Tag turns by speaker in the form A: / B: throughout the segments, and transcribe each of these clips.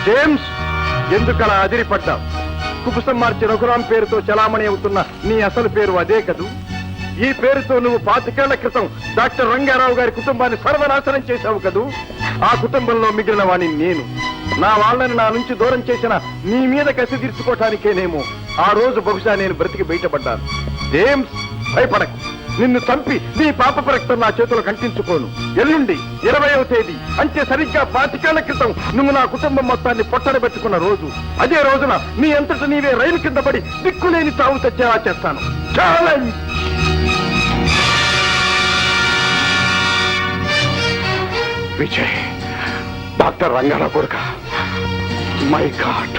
A: James, ఎందుకలా అదిరిపడ్డావు? కుపుసం మార్చి రఘురాం పేరుతో చలామణి అవుతున్న నీ అసలు పేరు అదే కదూ? ఈ పేరుతో నువ్వు 25 ఏళ్ల క్రితం డాక్టర్ రంగారావు గారి కుటుంబాన్ని సర్వనాశనం చేశావు కదూ? ఆ కుటుంబంలో మిగిలిన వాణ్ణి నేను. నా వాళ్ళని నా నుంచి దూరం చేసిన నీ మీద కసి తీర్చుకోవటానికేనేమో ఆ రోజు బహుశా నేను బ్రతికి బయటపడ్డాను. జేమ్స్, భయపడకు. నిన్ను చంపి నీ పాప రక్తం నా చేతులు కంటించుకోను. ఎల్లుండి 20వ తేదీ అంటే సరిగ్గా 25 ఏళ్ల క్రితం నువ్వు నా కుటుంబం మొత్తాన్ని పొట్టడబెట్టుకున్న రోజు. అదే రోజున నీ అంతట నీవే రైలు కింద పడి దిక్కులేని చావు తెచ్చేలా చేస్తాను. ఛాలెంజ్. విజయ్, డాక్టర్ రంగారావు కొడుక. మై గాడ్,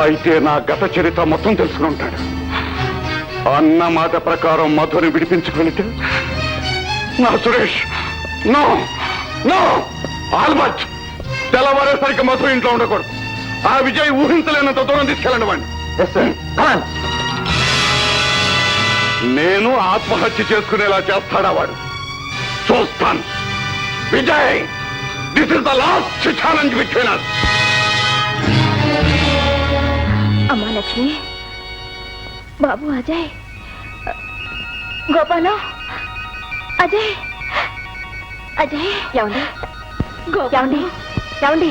A: అయితే నా గత చరిత్ర మొత్తం తెలుసుకుని ఉంటాడు. అన్న మాట ప్రకారం మధుని విడిపించుకుంటే నా సురేష్, నో నో, ఆల్మట్ తెల్లవారేసరికి మధు ఇంట్లో ఉండకూడదు. ఆ విజయ్ ఊహించలేనంత దూరం తీసుకెళ్ళండి వాడిని. నేను ఆత్మహత్య చేసుకునేలా చేస్తాడా వాడు? చూస్తాను. Vijay, this is the last challenge between us.
B: అమ్మా లక్ష్మి, బాబు అజయ్, గోపాలం, అజయ్, అజయ్, ఏమండి ఏమండి ఏమండి?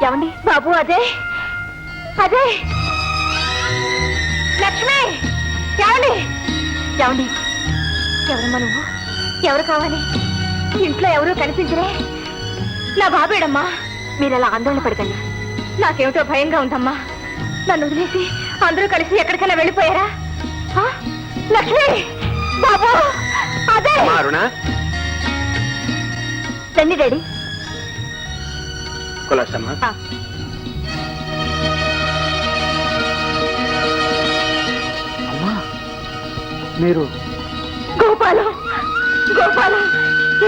B: ఏమండి? బాబు అజయ్, అజయ్, లక్ష్మి, ఏమండి? ఏమండి? ఎవరమ్మా నువ్వు? ఎవరు కావాలి? ఇంట్లో ఎవరూ కనిపించరే. నా బాబేడమ్మా. మీరు అలా ఆందోళన పడకండి. నాకేమిటో భయంగా ఉందమ్మా. నన్ను వదిలేసి అందరూ కలిసి ఎక్కడికైనా వెళ్ళిపోయారా? లక్ష్మి, బాబు, అదే రండి డాడీ.
A: మీరు
B: గోపాలం, గోపాలం,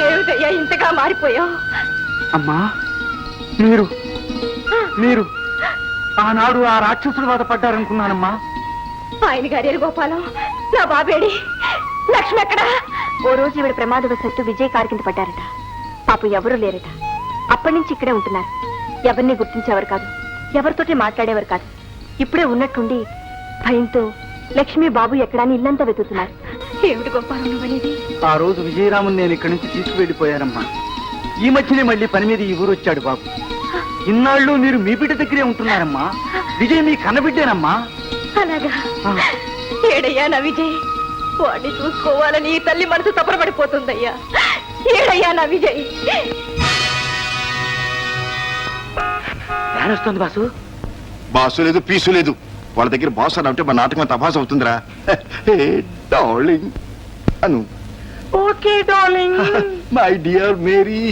B: ఏమిటయ్యా ఇంతగా మారిపోయావు?
A: అమ్మా, మీరు మీరు ఆనాడు ఆ రాక్షసుడు వద పడ్డారనుకున్నానమ్మా.
B: ఆయన గారి గోపాలం, నా బాబేడి? లక్ష్మి ఎక్కడా? ఓ రోజు ఈవిడ ప్రమాదవశత్తు విజయ్ కారు కింద పడ్డారట. పాపం ఎవరూ లేరట. అప్పటి నుంచి ఇక్కడే ఉంటున్నారు. ఎవరిని గుర్తించేవారు కాదు, ఎవరితోటి మాట్లాడేవారు కాదు. ఇప్పుడే ఉన్నట్టుండి భయంతో లక్ష్మి బాబు ఎక్కడా అని ఇల్లంతా వెతుకుతున్నారు. ఏమిటి గోపాలం నువ్వనేది?
A: ఆ రోజు విజయరాముని నేను ఇక్కడి నుంచి తీసుకువెళ్ళిపోయానమ్మా. ఈ మధ్యనే మళ్ళీ పని మీద ఈ ఊరు వచ్చాడు బాబు. ఇన్నాళ్ళు మీరు మీ బిడ్డ దగ్గరే ఉంటున్నారమ్మా. విజయ్ మీ కన్నబిడ్డేనమ్మా.
B: అలాగా? ఏడయ్యా నా విజయ్? వాడిని చూసుకోవాలని ఈ తల్లి మనసు తపరపడిపోతుందయ్యా. ఏడయ్యా నా విజయ్?
A: ఏనొస్తుంది బాసు?
C: బాసు లేదు, పీసు లేదు. వాళ్ళ దగ్గర బాసు అని అంటే మా నాటకం తపాసు అవుతుందిరా. Darling Anu.
B: Okay darling.
C: My dear Mary.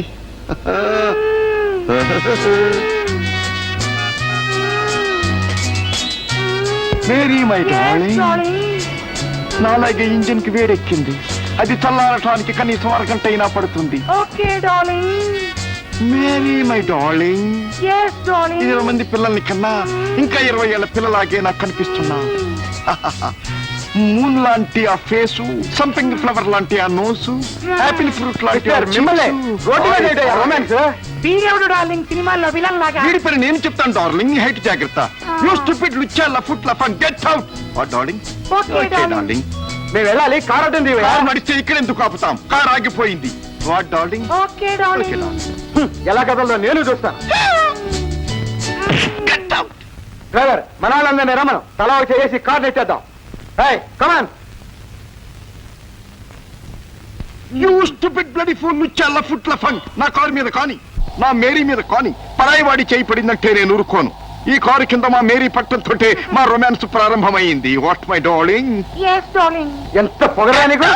C: Mary my darling. నాలాగే ఇంజిన్ కి వేడెక్కింది. అది చల్లారటానికి కనీసం అరగంట అయినా పడుతుంది.
B: Okay darling.
C: Mary my darling.
B: yes darling.
C: 20 మంది పిల్లల్ని కన్నా ఇంకా 20 ఏళ్ల పిల్లలాగే నాకు కనిపిస్తున్నా. మూన్ లాంటి ఆ ఫేసు, సంపింగ్ ఫ్లవర్ లాంటి ఆ నోసు, యాపిల్ ఫ్రూట్ లాంటి
B: సినిమాల్లో విలన్ లాగా.
C: వీడి పని నేను చెప్తాను డార్లింగ్. హైట్ జాగ్రత్త. యూ స్టూపిడ్ లుచ్చాల ఫుట్ లఫన్ get out. What darling? Okay darling.
A: మేము వెళ్ళాలి. కారు అడ్డంది.
C: కారు నడిస్తే ఇక్కడ ఎందుకు ఆపుతాం? కారు ఆగిపోయింది. What darling?
B: Okay darling.
A: ఎలా కదల్లో నేను చూస్తాను.
C: Get out.
A: డ్రైవర్, మన వాళ్ళందరినీ రమ్మను. తలా చేసి కారు నెట్టేద్దాం. Come on.
C: You stupid bloody fool లుచ్చాల ఫుట్ లఫన్. నా కారు మీద కానీ, నా మేరీ మీద కానీ పరాయి వాడి చేయి పడిందంటే నేను ఊరుకోను. ఈ కారు కింద మా మేరీ పట్టంతోటే మా రొమాన్స్ ప్రారంభమైంది. What my darling?
B: yes darling.
A: ఎంత పొగరా నీకు?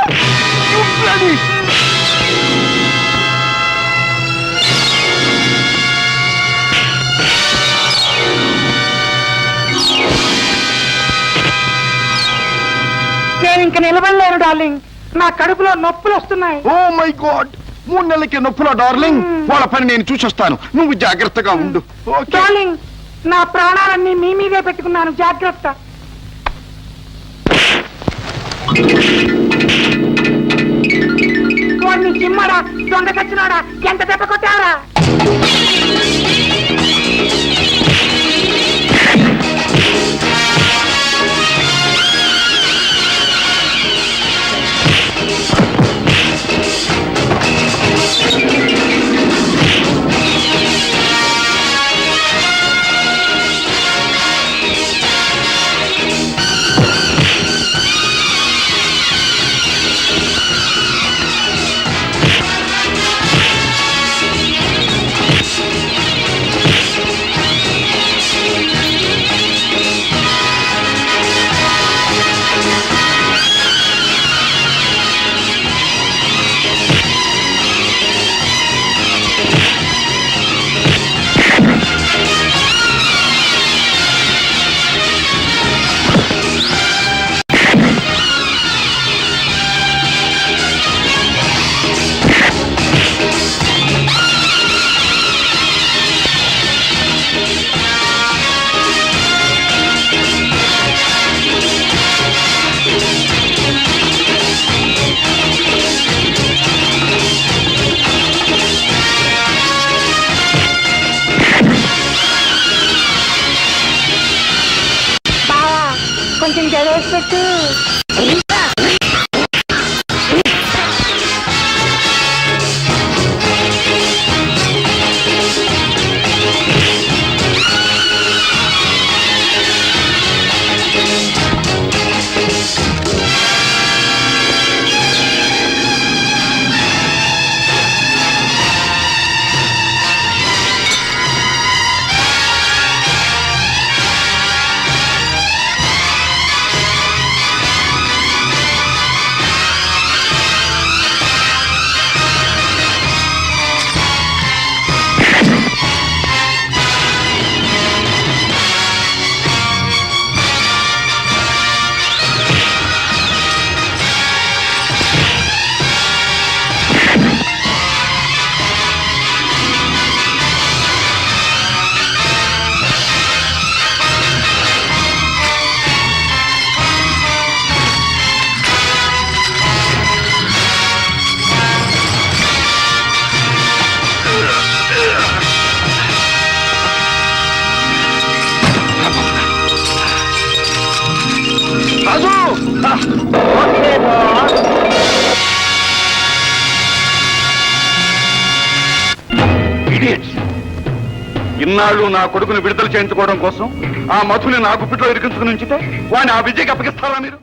B: నేను ఇంక నిలబడలేను డార్లింగ్. నా కడుపులో నొప్పులు వస్తున్నాయి.
C: ఓ మై గాడ్, 3 నెలలకి నొప్పులో డార్లింగ్ వాళ్ళ పని నేను చూసొస్తాను, నువ్వు జాగ్రత్తగా ఉండు. ఓకే?
D: డార్లింగ్, నా ప్రాణాలన్నీ మీ మీదే పెట్టుకున్నాను, జాగ్రత్త. వాడిని చిమ్మడా, దొంగ చచ్చినాడా, ఎంత దెబ్బ కొట్టారా? కొంచెం చదివేసి పెట్టు.
C: రాజు!
A: Idiots! ఇన్నాళ్ళు నా కొడుకుని విడుదల చేయించుకోవడం కోసం ఆ మధుని నా గుప్పిట్లో ఇరికించుకుని ఉంచితే వాడిని ఆ విజయ్కి అప్పగిస్తారా మీరు?